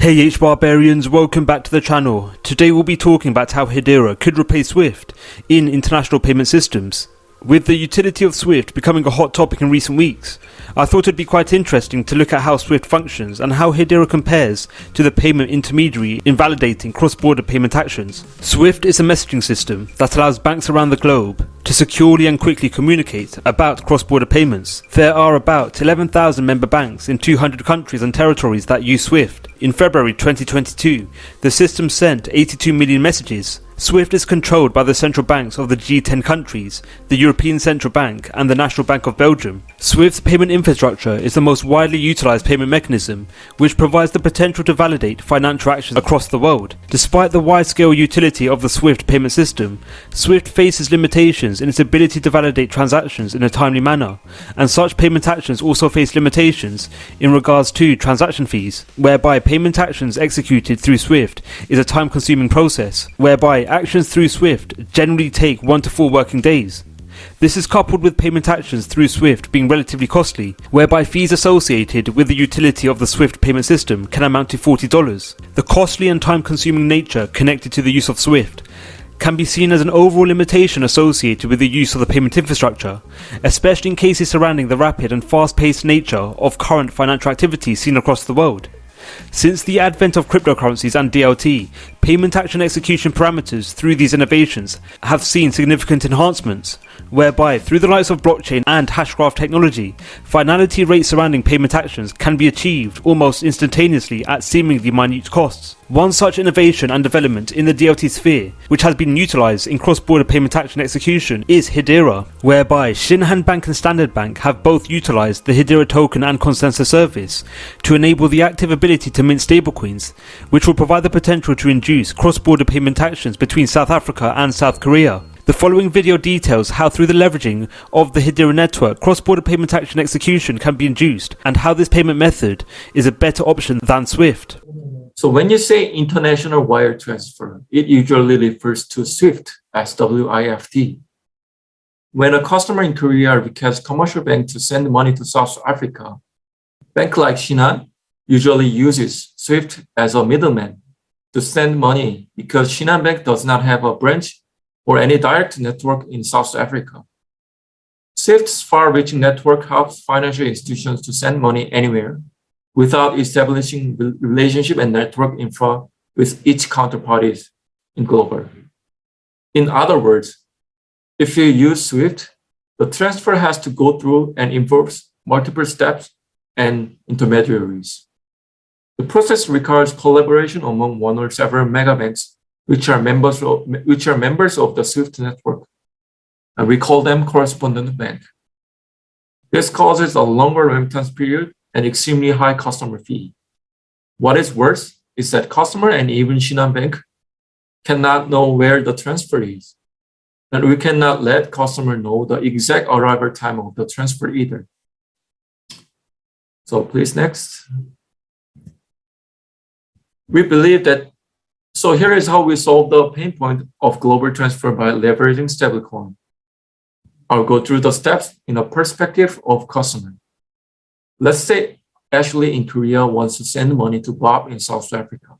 Hey HBARians, welcome back to the channel. Today we'll be talking about how Hedera could replace Swift in international payment systems. With the utility of Swift becoming a hot topic in recent weeks, I thought it'd be quite interesting to look at how Swift functions and how Hedera compares to the payment intermediary in validating cross-border payment actions. Swift is a messaging system that allows banks around the globe to securely and quickly communicate about cross-border payments. There are about 11,000 member banks in 200 countries and territories that use Swift. In February 2022, the system sent 82 million messages. Swift is controlled by the central banks of the G10 countries, the European Central Bank and the National Bank of Belgium. Swift's payment infrastructure is the most widely utilized payment mechanism, which provides the potential to validate financial actions across the world. Despite the wide-scale utility of the Swift payment system, Swift faces limitations in its ability to validate transactions in a timely manner, and such payment actions also face limitations in regards to transaction fees, whereby payment actions executed through Swift is a time-consuming process, whereby actions through Swift generally take 1 to 4 working days. This is coupled with payment actions through Swift being relatively costly, whereby fees associated with the utility of the Swift payment system can amount to $40. The costly and time-consuming nature connected to the use of Swift can be seen as an overall limitation associated with the use of the payment infrastructure, especially in cases surrounding the rapid and fast-paced nature of current financial activities seen across the world. Since the advent of cryptocurrencies and DLT, payment action execution parameters through these innovations have seen significant enhancements, whereby through the likes of blockchain and hashgraph technology, finality rates surrounding payment actions can be achieved almost instantaneously at seemingly minute costs. One such innovation and development in the DLT sphere, which has been utilized in cross-border payment action execution, is Hedera, whereby Shinhan Bank and Standard Bank have both utilized the Hedera token and consensus service to enable the active ability to mint stablecoins, which will provide the potential to induce cross-border payment actions between South Africa and South Korea. The following video details how through the leveraging of the Hedera network, cross-border payment action execution can be induced and how this payment method is a better option than Swift. So when you say international wire transfer, it usually refers to SWIFT, SWIFT. When a customer in Korea requests commercial bank to send money to South Africa, bank like Shinhan usually uses SWIFT as a middleman to send money because Shinhan Bank does not have a branch or any direct network in South Africa. SWIFT's far-reaching network helps financial institutions to send money anywhere without establishing relationship and network infra with each counterparties in global. In other words, if you use SWIFT, the transfer has to go through and involves multiple steps and intermediaries. The process requires collaboration among one or several megabanks which are members of the SWIFT network, and we call them correspondent bank. This causes a longer remittance period and extremely high customer fee. What is worse is that customer and even Shinhan Bank cannot know where the transfer is, and we cannot let customer know the exact arrival time of the transfer either. So please next. We believe that, so here is how we solve the pain point of global transfer by leveraging stablecoin. I'll go through the steps in the perspective of customer. Let's say Ashley in Korea wants to send money to Bob in South Africa.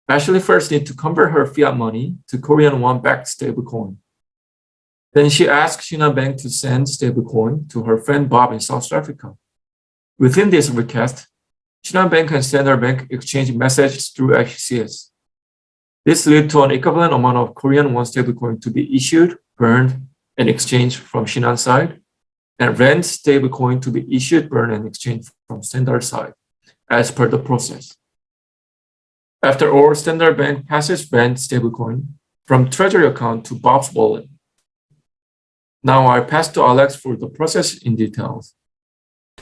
Ashley first needs to convert her fiat money to Korean won-backed stablecoin. Then she asks Shinhan Bank to send stablecoin to her friend Bob in South Africa. Within this request, Shinhan Bank and Standard Bank exchange messages through HCS. This leads to an equivalent amount of Korean won stablecoin to be issued, burned, and exchanged from Shinhan side, and rand stablecoin to be issued, burned, and exchanged from Standard side, as per the process. After all, Standard Bank passes rand stablecoin from treasury account to Bob's wallet. Now I pass to Alex for the process in details.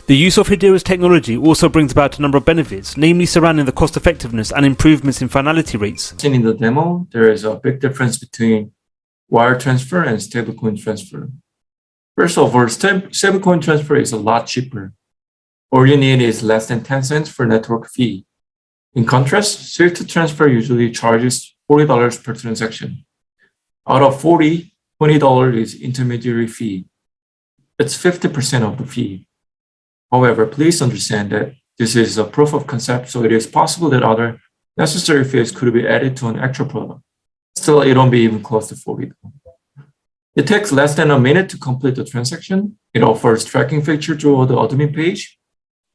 The use of Hedera's technology also brings about a number of benefits, namely surrounding the cost effectiveness and improvements in finality rates. In the demo, there is a big difference between wire transfer and stablecoin transfer. First of all, stablecoin transfer is a lot cheaper. All you need is less than 10 cents for network fee. In contrast, SWIFT transfer usually charges $40 per transaction. Out of 40, $20 is intermediary fee. It's 50% of the fee. However, please understand that This is a proof of concept, so it is possible that other necessary fields could be added to an actual product. Still, it won't be even close to fully done. It takes less than a minute to complete the transaction. It offers tracking feature through the admin page.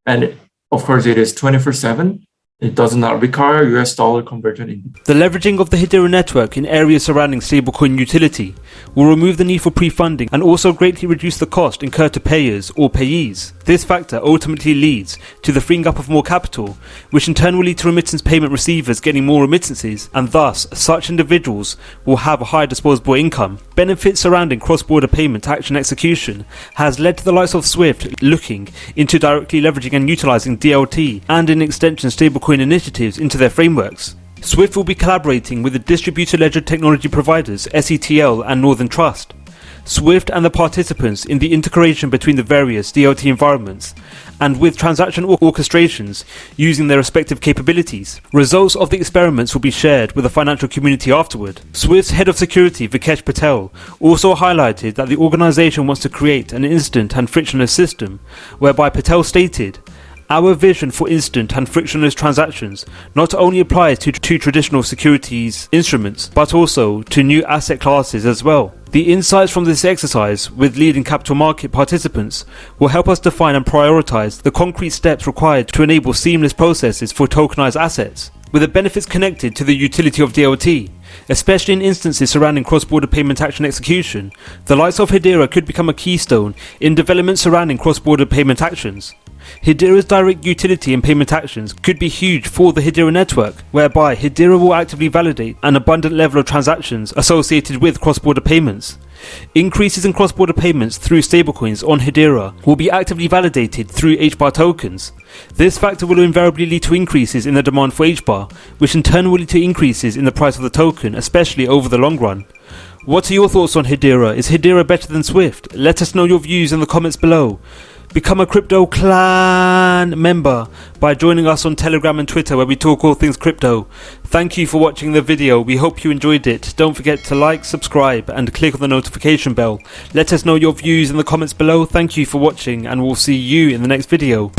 And of course, it is 24/7. It does not require US dollar conversion. The leveraging of the Hedera network in areas surrounding stablecoin utility will remove the need for pre-funding and also greatly reduce the cost incurred to payers or payees. This factor ultimately leads to the freeing up of more capital, which in turn will lead to remittance payment receivers getting more remittances, and thus such individuals will have a higher disposable income. Benefits surrounding cross-border payment action execution has led to the likes of SWIFT looking into directly leveraging and utilizing DLT and in extension stablecoin initiatives into their frameworks. SWIFT will be collaborating with the distributed ledger technology providers SETL and Northern Trust. SWIFT and the participants in the integration between the various DLT environments and with transaction orchestrations using their respective capabilities. Results of the experiments will be shared with the financial community afterward. SWIFT's head of security Vikesh Patel also highlighted that the organization wants to create an instant and frictionless system, whereby Patel stated, "Our vision for instant and frictionless transactions not only applies to traditional securities instruments, but also to new asset classes as well. The insights from this exercise with leading capital market participants will help us define and prioritize the concrete steps required to enable seamless processes for tokenized assets, with the benefits connected to the utility of DLT. Especially in instances surrounding cross-border payment action execution, the likes of Hedera could become a keystone in development surrounding cross-border payment actions. Hedera's direct utility in payment actions could be huge for the Hedera network, whereby Hedera will actively validate an abundant level of transactions associated with cross-border payments. Increases in cross-border payments through stablecoins on Hedera will be actively validated through HBAR tokens. This factor will invariably lead to increases in the demand for HBAR, which in turn will lead to increases in the price of the token, especially over the long run. What are your thoughts on Hedera? Is Hedera better than SWIFT? Let us know your views in the comments below. Become a Crypto Clan member by joining us on Telegram and Twitter, where we talk all things crypto. Thank you for watching the video. We hope you enjoyed it. Don't forget to like, subscribe and click on the notification bell. Let us know your views in the comments below. Thank you for watching and we'll see you in the next video.